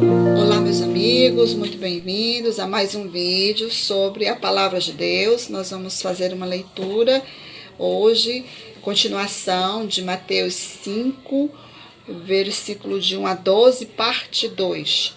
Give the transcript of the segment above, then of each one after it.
Olá, meus amigos, muito bem-vindos a mais um vídeo sobre a Palavra de Deus. Nós vamos fazer uma leitura hoje, continuação de Mateus 5, versículo de 1 a 12, parte 2,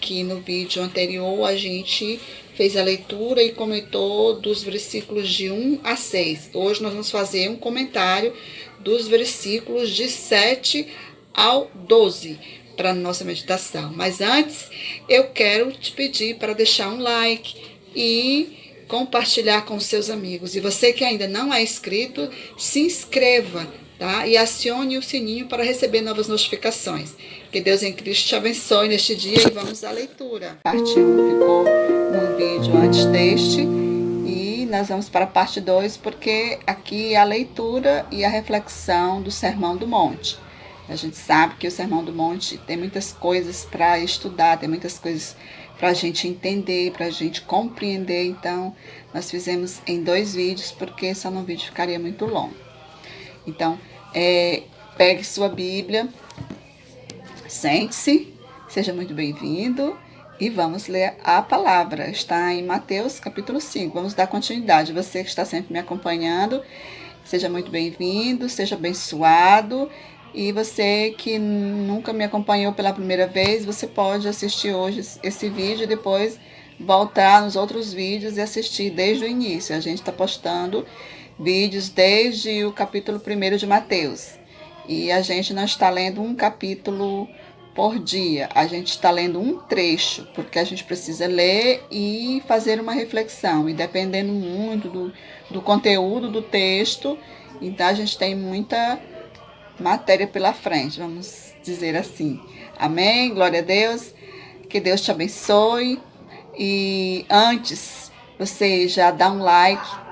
que no vídeo anterior a gente fez a leitura e comentou dos versículos de 1 a 6. Hoje nós vamos fazer um comentário dos versículos de 7 ao 12 para a nossa meditação. Mas antes, eu quero te pedir para deixar um like e compartilhar com seus amigos. E você que ainda não é inscrito, se inscreva, tá? E acione o sininho para receber novas notificações. Que Deus em Cristo te abençoe neste dia e vamos à leitura. Parte 1 ficou num vídeo antes deste e nós vamos para a parte 2 porque aqui é a leitura e a reflexão do Sermão do Monte. A gente sabe que o Sermão do Monte tem muitas coisas para estudar, tem muitas coisas para a gente entender, para a gente compreender. Então, nós fizemos em 2 vídeos, porque só num vídeo ficaria muito longo. Então, pegue sua Bíblia, sente-se, seja muito bem-vindo e vamos ler a palavra. Está em Mateus capítulo 5. Vamos dar continuidade. Você que está sempre me acompanhando, seja muito bem-vindo, seja abençoado. E você que nunca me acompanhou pela primeira vez, você pode assistir hoje esse vídeo e depois voltar nos outros vídeos e assistir desde o início. A gente está postando vídeos desde o capítulo 1 de Mateus. E a gente não está lendo um capítulo por dia, a gente está lendo um trecho, porque a gente precisa ler e fazer uma reflexão. E dependendo muito do conteúdo do texto, então a gente tem muita matéria pela frente, vamos dizer assim. Amém? Glória a Deus. Que Deus te abençoe. E antes, você já dá um like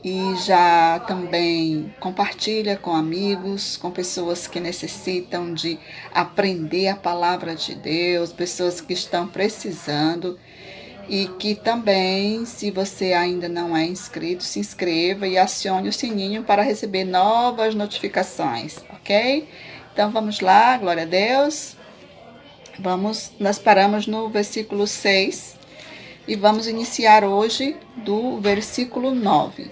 e já também compartilha com amigos, com pessoas que necessitam de aprender a palavra de Deus, pessoas que estão precisando. E que também, se você ainda não é inscrito, se inscreva e acione o sininho para receber novas notificações, ok? Então vamos lá, glória a Deus. Nós paramos no versículo 6 e vamos iniciar hoje do versículo 9.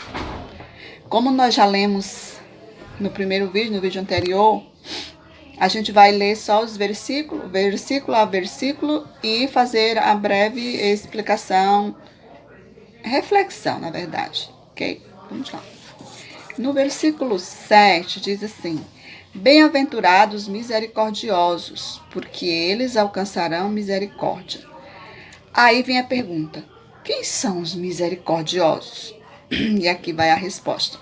Como nós já lemos no primeiro vídeo, no vídeo anterior, a gente vai ler só os versículos, versículo a versículo, e fazer a breve explicação, reflexão, na verdade, ok? Vamos lá. No versículo 7 diz assim: Bem-aventurados misericordiosos, porque eles alcançarão misericórdia. Aí vem a pergunta: quem são os misericordiosos? E aqui vai a resposta.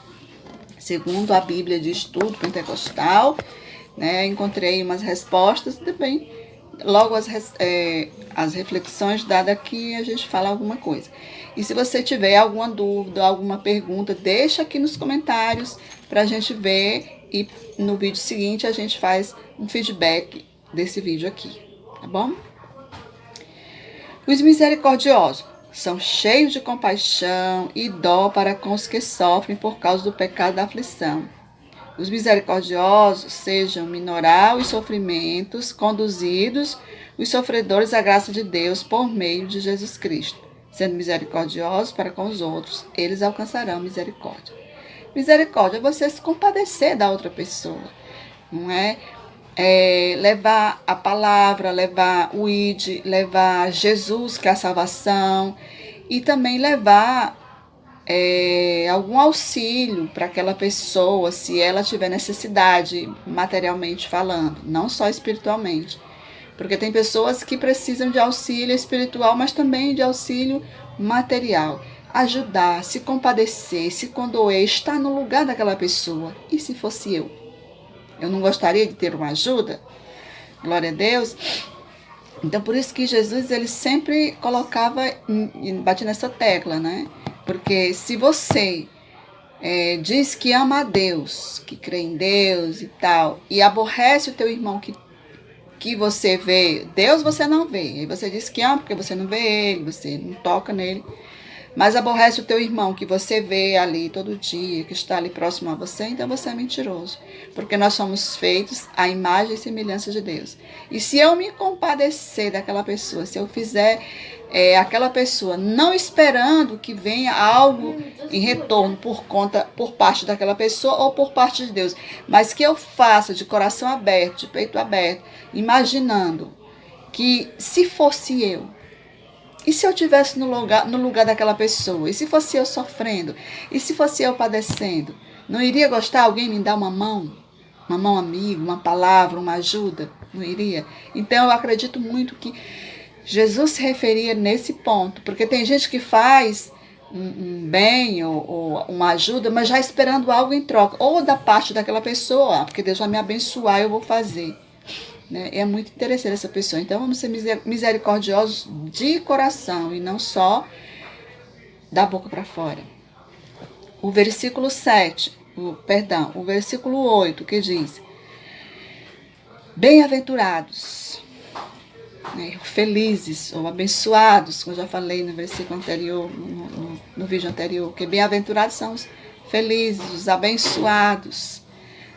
Segundo a Bíblia de Estudo Pentecostal, encontrei umas respostas, também logo as reflexões dadas aqui, a gente fala alguma coisa. E se você tiver alguma dúvida, alguma pergunta, deixa aqui nos comentários para a gente ver e no vídeo seguinte a gente faz um feedback desse vídeo aqui, tá bom? Os misericordiosos são cheios de compaixão e dó para com os que sofrem por causa do pecado da aflição. Os misericordiosos sejam minorar os sofrimentos, conduzidos os sofredores à graça de Deus por meio de Jesus Cristo. Sendo misericordiosos para com os outros, eles alcançarão misericórdia. Misericórdia é você se compadecer da outra pessoa, não é? Levar a palavra, levar o ID, levar Jesus, que é a salvação, e também levar algum auxílio para aquela pessoa, se ela tiver necessidade, materialmente falando, não só espiritualmente. Porque tem pessoas que precisam de auxílio espiritual, mas também de auxílio material. Ajudar, se compadecer, se condoer, estar no lugar daquela pessoa. E se fosse eu? Eu não gostaria de ter uma ajuda? Glória a Deus. Então, por isso que Jesus, ele sempre colocava, batia nessa tecla, né? Porque se você diz que ama a Deus, que crê em Deus e tal, e aborrece o teu irmão que você vê, Deus você não vê. E você diz que ama porque você não vê ele, você não toca nele. mas aborrece o teu irmão que você vê ali todo dia, que está ali próximo a você, então você é mentiroso. Porque nós somos feitos à imagem e semelhança de Deus. E se eu me compadecer daquela pessoa, se eu fizer aquela pessoa não esperando que venha algo em retorno por parte daquela pessoa ou por parte de Deus, mas que eu faça de coração aberto, de peito aberto, imaginando que se fosse eu, e se eu estivesse no lugar daquela pessoa, e se fosse eu sofrendo, e se fosse eu padecendo, não iria gostar alguém me dar uma mão amiga, uma palavra, uma ajuda? Não iria? Então eu acredito muito que Jesus se referia nesse ponto, porque tem gente que faz um bem ou uma ajuda, mas já esperando algo em troca, ou da parte daquela pessoa, porque Deus vai me abençoar, eu vou fazer. Né? É muito interessante essa pessoa. Então vamos ser misericordiosos de coração e não só da boca para fora. O versículo 8, que diz: bem-aventurados, felizes ou abençoados, como eu já falei no versículo anterior, no vídeo anterior, que bem-aventurados são os felizes, os abençoados.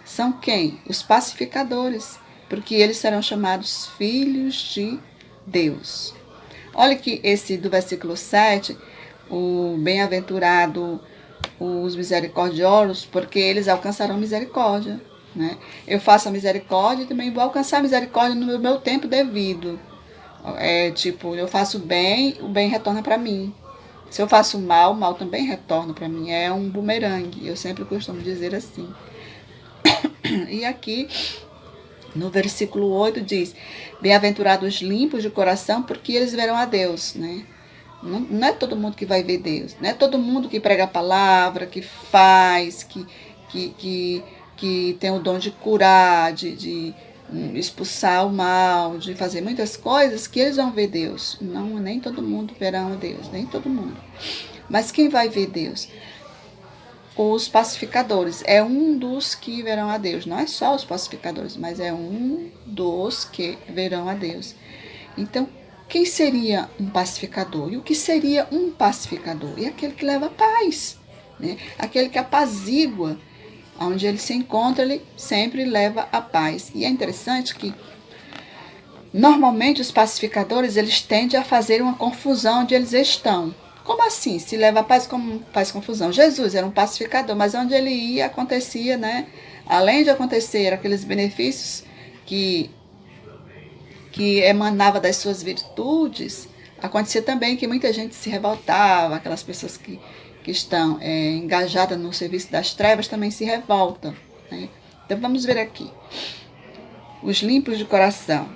São quem? Os pacificadores, porque eles serão chamados filhos de Deus. Olha que esse do versículo 7, o bem-aventurado, os misericordiosos, porque eles alcançarão misericórdia. Né? Eu faço a misericórdia e também vou alcançar a misericórdia no meu tempo devido. Eu faço bem, o bem retorna para mim. Se eu faço mal, o mal também retorna para mim. É um bumerangue, eu sempre costumo dizer assim. E aqui, no versículo 8 diz: bem-aventurados limpos de coração, porque eles verão a Deus. Né? Não é todo mundo que vai ver Deus. Não é todo mundo que prega a palavra, que faz, que tem o dom de curar, de expulsar o mal, de fazer muitas coisas, que eles vão ver Deus. Não, nem todo mundo verão a Deus, nem todo mundo. Mas quem vai ver Deus? Os pacificadores. É um dos que verão a Deus. Não é só os pacificadores, mas é um dos que verão a Deus. Então, quem seria um pacificador? E o que seria um pacificador? É aquele que leva paz, né? Aquele que apazigua. Onde ele se encontra, ele sempre leva a paz. E é interessante que, normalmente, os pacificadores, eles tendem a fazer uma confusão onde eles estão. Como assim? Se leva a paz, como faz confusão? Jesus era um pacificador, mas onde ele ia, acontecia, né? Além de acontecer aqueles benefícios que emanava das suas virtudes, acontecia também que muita gente se revoltava, aquelas pessoas que estão engajadas no serviço das trevas também se revoltam. Né? Então vamos ver aqui. Os limpos de coração.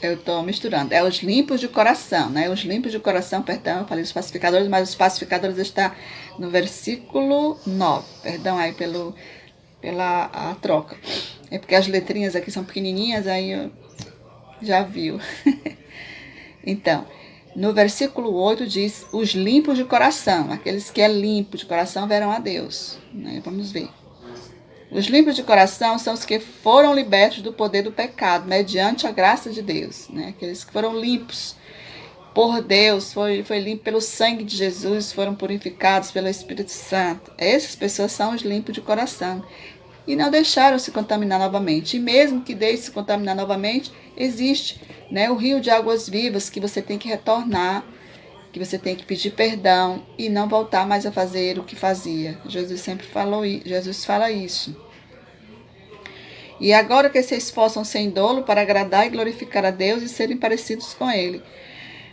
Eu estou misturando. É os limpos de coração, né? Os limpos de coração, perdão, eu falei os pacificadores, mas os pacificadores está no versículo 9. Perdão aí pela a troca. É porque as letrinhas aqui são pequenininhas, aí eu já viu. Então, no versículo 8 diz: os limpos de coração, aqueles que é limpo de coração verão a Deus. Né? Vamos ver. Os limpos de coração são os que foram libertos do poder do pecado, mediante a graça de Deus. Né? Aqueles que foram limpos por Deus, foi limpo pelo sangue de Jesus, foram purificados pelo Espírito Santo. Essas pessoas são os limpos de coração. E não deixaram se contaminar novamente. E mesmo que deixe se contaminar novamente, existe, né, o rio de águas vivas que você tem que retornar, que você tem que pedir perdão e não voltar mais a fazer o que fazia. Jesus sempre falou, Jesus fala isso. E agora que se esforçam sem dolo para agradar e glorificar a Deus e serem parecidos com Ele,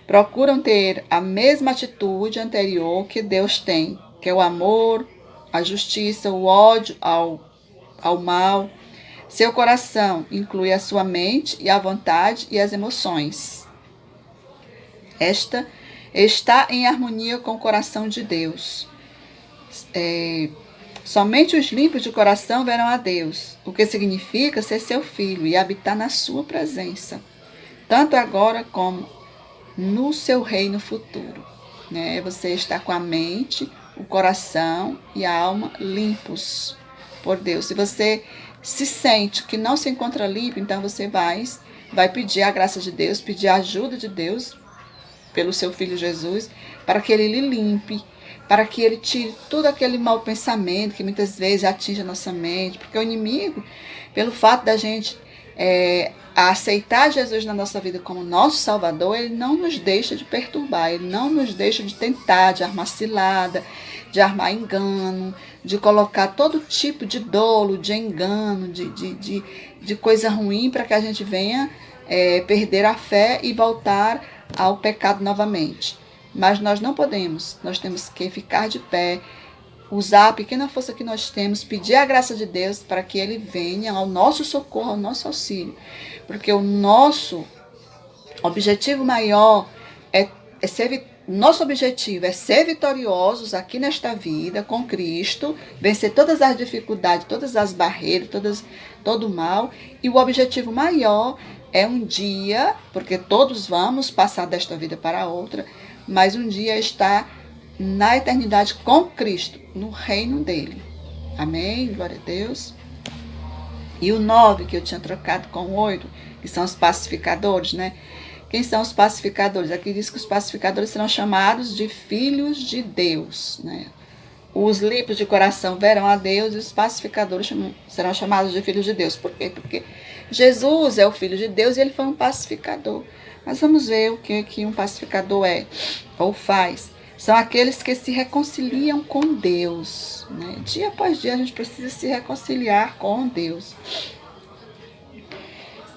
procuram ter a mesma atitude anterior que Deus tem, que é o amor, a justiça, o ódio ao mal. Seu coração inclui a sua mente e a vontade e as emoções. Esta está em harmonia com o coração de Deus. Somente os limpos de coração verão a Deus, o que significa ser seu filho e habitar na sua presença, tanto agora como no seu reino futuro. Né? Você está com a mente, o coração e a alma limpos por Deus. Se você se sente que não se encontra limpo, então você vai vai pedir a graça de Deus, pedir a ajuda de Deus pelo seu Filho Jesus, para que Ele lhe limpe, para que Ele tire todo aquele mau pensamento que muitas vezes atinge a nossa mente, porque o inimigo, pelo fato da gente aceitar Jesus na nossa vida como nosso Salvador, ele não nos deixa de perturbar, ele não nos deixa de tentar, de armar cilada, de armar engano, de colocar todo tipo de dolo, de engano, de coisa ruim para que a gente venha perder a fé e voltar ao pecado novamente. Mas nós não podemos, nós temos que ficar de pé, usar a pequena força que nós temos, pedir a graça de Deus para que Ele venha ao nosso socorro, ao nosso auxílio. Porque o nosso objetivo maior nosso objetivo é ser vitoriosos aqui nesta vida com Cristo, vencer todas as dificuldades, todas as barreiras, todo o mal. E o objetivo maior é um dia, porque todos vamos passar desta vida para outra, mas um dia estar na eternidade com Cristo, no reino dele. Amém? Glória a Deus. E o 9, que eu tinha trocado com o 8, que são os pacificadores, né? Quem são os pacificadores? Aqui diz que os pacificadores serão chamados de filhos de Deus, né? Os limpos de coração verão a Deus e os pacificadores serão chamados de filhos de Deus. Por quê? Porque Jesus é o Filho de Deus e ele foi um pacificador. Mas vamos ver o que um pacificador é ou faz. São aqueles que se reconciliam com Deus, né? Dia após dia a gente precisa se reconciliar com Deus.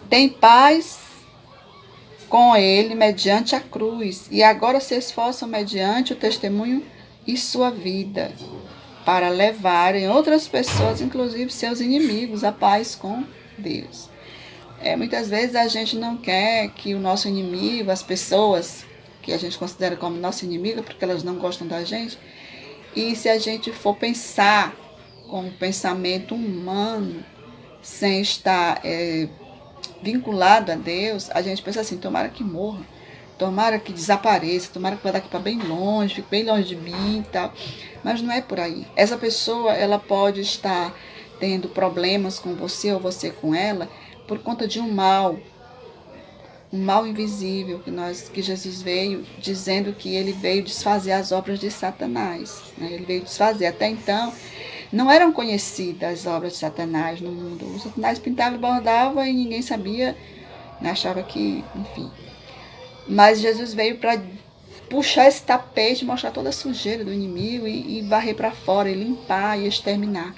Tem paz com ele mediante a cruz, e agora se esforçam mediante o testemunho e sua vida, para levarem outras pessoas, inclusive seus inimigos, a paz com Deus. Muitas vezes a gente não quer que o nosso inimigo, as pessoas que a gente considera como nosso inimigo, porque elas não gostam da gente, e se a gente for pensar com o pensamento humano, sem estar vinculado a Deus, a gente pensa assim, tomara que morra, tomara que desapareça, tomara que vá daqui para bem longe, fique bem longe de mim e tal. Mas não é por aí. Essa pessoa, ela pode estar tendo problemas com você ou você com ela por conta de um mal invisível que Jesus veio dizendo que ele veio desfazer as obras de Satanás, né? Ele veio desfazer. Até então, não eram conhecidas as obras de Satanás no mundo. O Satanás pintava e bordava e ninguém sabia, né? Achava que, enfim. Mas Jesus veio para puxar esse tapete, mostrar toda a sujeira do inimigo e varrer para fora, e limpar e exterminar.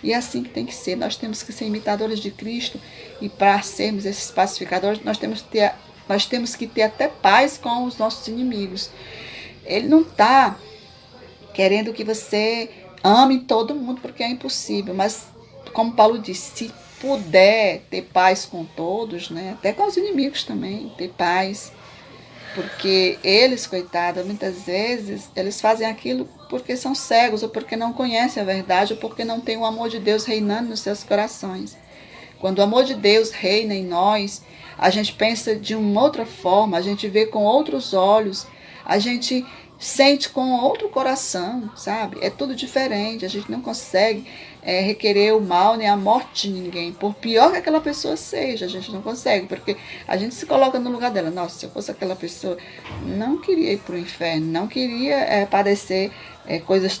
E é assim que tem que ser. Nós temos que ser imitadores de Cristo, e para sermos esses pacificadores, nós temos que ter até paz com os nossos inimigos. Ele não está querendo que você ame todo mundo, porque é impossível. Mas, como Paulo disse, se puder ter paz com todos, né, até com os inimigos também, ter paz. Porque eles, coitados, muitas vezes, eles fazem aquilo porque são cegos, ou porque não conhecem a verdade, ou porque não tem o amor de Deus reinando nos seus corações. Quando o amor de Deus reina em nós, a gente pensa de uma outra forma, a gente vê com outros olhos, a gente sente com outro coração, sabe? É tudo diferente, a gente não consegue requerer o mal nem a morte de ninguém, por pior que aquela pessoa seja, a gente não consegue, porque a gente se coloca no lugar dela. Nossa, se eu fosse aquela pessoa, não queria ir para o inferno, não queria padecer coisas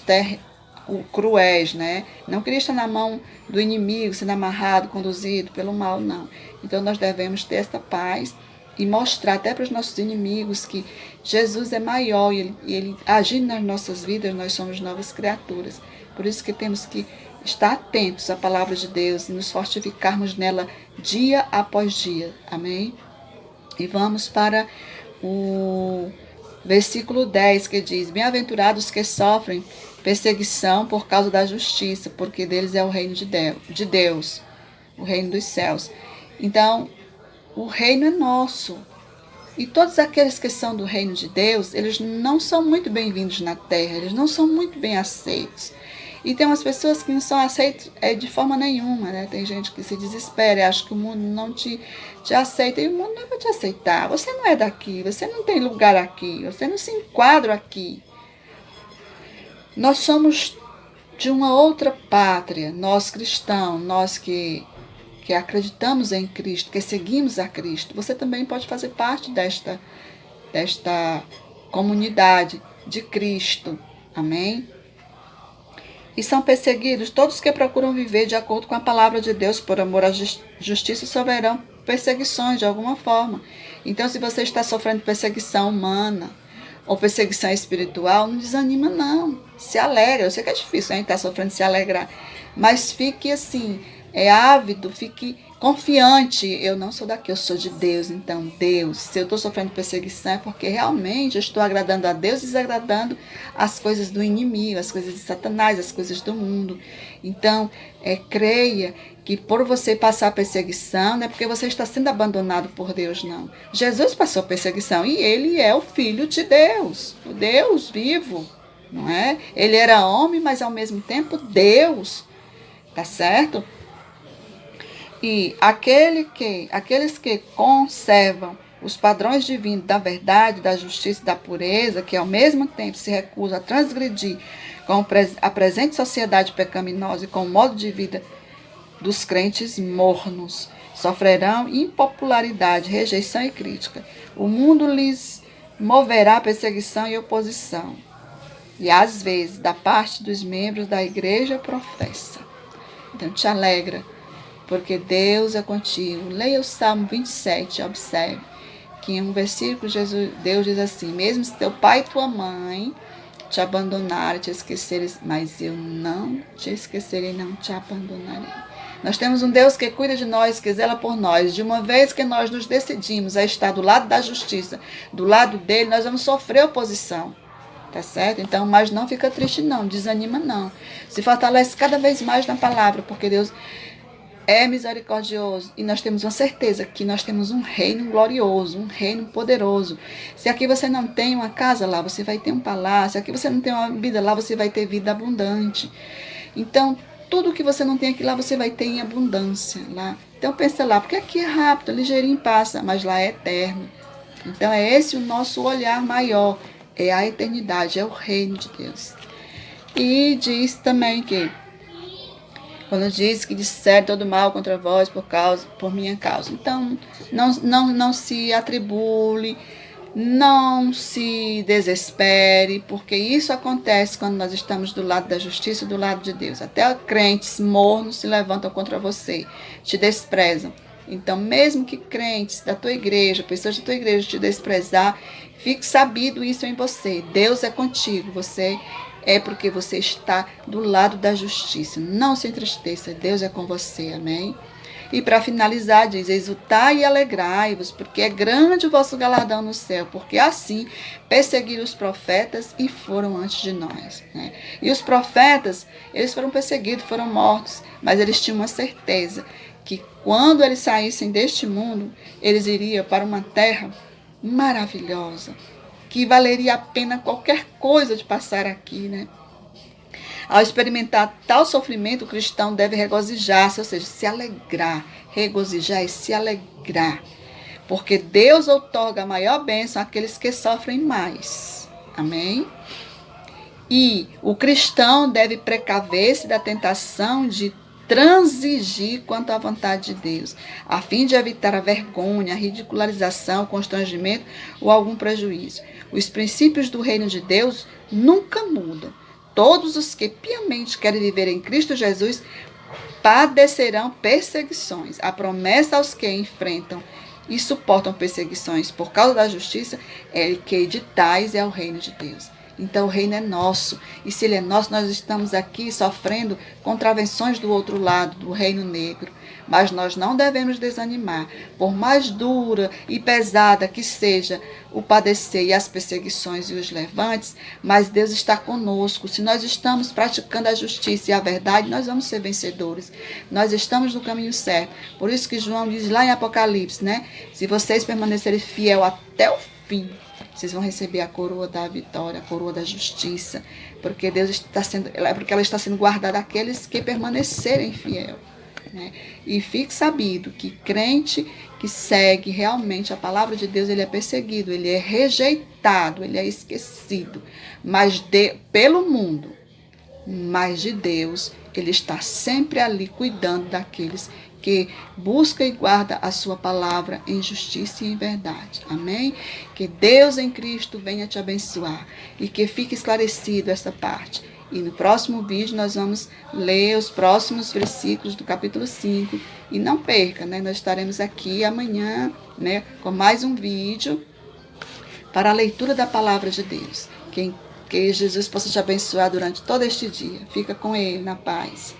cruéis, né? Não queria estar na mão do inimigo, sendo amarrado, conduzido pelo mal, não. Então nós devemos ter essa paz e mostrar até para os nossos inimigos que Jesus é maior e ele agindo nas nossas vidas, nós somos novas criaturas. Por isso que temos que estar atentos à palavra de Deus e nos fortificarmos nela dia após dia. Amém? E vamos para o versículo 10, que diz: Bem-aventurados que sofrem perseguição por causa da justiça, porque deles é o reino de Deus, o reino dos céus. Então, o reino é nosso. E todos aqueles que são do reino de Deus, eles não são muito bem-vindos na terra, eles não são muito bem aceitos. E tem umas pessoas que não são aceitas de forma nenhuma, né? Tem gente que se desespera e acha que o mundo não te aceita. E o mundo não vai te aceitar. Você não é daqui, você não tem lugar aqui, você não se enquadra aqui. Nós somos de uma outra pátria, nós cristãos, nós que que acreditamos em Cristo, que seguimos a Cristo, você também pode fazer parte desta comunidade de Cristo. Amém? E são perseguidos todos que procuram viver de acordo com a palavra de Deus, por amor à justiça, sofrerão perseguições de alguma forma. Então, se você está sofrendo perseguição humana ou perseguição espiritual, não desanima não. Se alegra. Eu sei que é difícil, né? Estar sofrendo, se alegrar. Mas fique assim, ávido, fique confiante. Eu não sou daqui, eu sou de Deus. Então, Deus, se eu estou sofrendo perseguição é porque realmente eu estou agradando a Deus e desagradando as coisas do inimigo, as coisas de Satanás, as coisas do mundo. Então, creia que por você passar perseguição, não é porque você está sendo abandonado por Deus, não. Jesus passou perseguição e ele é o Filho de Deus, o Deus vivo, não é? Ele era homem, mas ao mesmo tempo Deus, tá certo? E aqueles que conservam os padrões divinos da verdade, da justiça e da pureza, que ao mesmo tempo se recusam a transgredir com a presente sociedade pecaminosa e com o modo de vida dos crentes mornos, sofrerão impopularidade, rejeição e crítica. O mundo lhes moverá perseguição e oposição. E às vezes, da parte dos membros da igreja professa. Então te alegra, porque Deus é contigo. Leia o Salmo 27, observe que em um versículo Deus diz assim: mesmo se teu pai e tua mãe te abandonarem, te esquecerem, mas eu não te esquecerei, não te abandonarei. Nós temos um Deus que cuida de nós, que zela por nós. De uma vez que nós nos decidimos a estar do lado da justiça, do lado dele, nós vamos sofrer oposição. Tá certo? Então, mas não fica triste não, desanima não. Se fortalece cada vez mais na palavra, porque Deus é misericordioso e nós temos uma certeza que nós temos um reino glorioso, um reino poderoso. Se aqui você não tem uma casa lá, você vai ter um palácio. Se aqui você não tem uma vida lá, você vai ter vida abundante. Então, tudo que você não tem aqui lá, você vai ter em abundância lá. Então, pensa lá, porque aqui é rápido, ligeirinho passa, mas lá é eterno. Então, é esse o nosso olhar maior, é a eternidade, é o reino de Deus. E diz também que quando diz que disser todo mal contra vós por minha causa. Então, não se atribule, não se desespere, porque isso acontece quando nós estamos do lado da justiça e do lado de Deus. Até crentes mornos se levantam contra você, te desprezam. Então, mesmo que crentes da tua igreja, pessoas da tua igreja te desprezar, fique sabido isso em você. Deus é contigo, você é porque você está do lado da justiça. Não se entristeça, Deus é com você, amém? E para finalizar, diz: exultai e alegrai-vos, porque é grande o vosso galardão no céu, porque assim perseguiram os profetas e foram antes de nós. Né? E os profetas, eles foram perseguidos, foram mortos, mas eles tinham uma certeza que quando eles saíssem deste mundo, eles iriam para uma terra maravilhosa, que valeria a pena qualquer coisa de passar aqui, né? Ao experimentar tal sofrimento, o cristão deve regozijar-se, ou seja, se alegrar. Regozijar e se alegrar. Porque Deus outorga a maior bênção àqueles que sofrem mais. Amém? E o cristão deve precaver-se da tentação de transigir quanto à vontade de Deus, a fim de evitar a vergonha, a ridicularização, o constrangimento ou algum prejuízo. Os princípios do reino de Deus nunca mudam. Todos os que piamente querem viver em Cristo Jesus padecerão perseguições. A promessa aos que enfrentam e suportam perseguições por causa da justiça é que de tais é o reino de Deus. Então o reino é nosso, e se ele é nosso, nós estamos aqui sofrendo contravenções do outro lado, do reino negro. Mas nós não devemos desanimar, por mais dura e pesada que seja o padecer e as perseguições e os levantes, mas Deus está conosco. Se nós estamos praticando a justiça e a verdade, nós vamos ser vencedores. Nós estamos no caminho certo. Por isso que João diz lá em Apocalipse, né? Se vocês permanecerem fiel até o fim, vocês vão receber a coroa da vitória, a coroa da justiça, porque porque ela está sendo guardada àqueles que permanecerem fiel. Né? E fique sabido que crente que segue realmente a palavra de Deus, ele é perseguido, ele é rejeitado, ele é esquecido, pelo mundo, mas de Deus Ele está sempre ali cuidando daqueles que busca e guarda a sua palavra em justiça e em verdade. Amém? Que Deus em Cristo venha te abençoar e que fique esclarecido essa parte. E no próximo vídeo nós vamos ler os próximos versículos do capítulo 5. E não perca, né? Nós estaremos aqui amanhã, né, com mais um vídeo para a leitura da palavra de Deus. Que Jesus possa te abençoar durante todo este dia. Fica com Ele, na paz.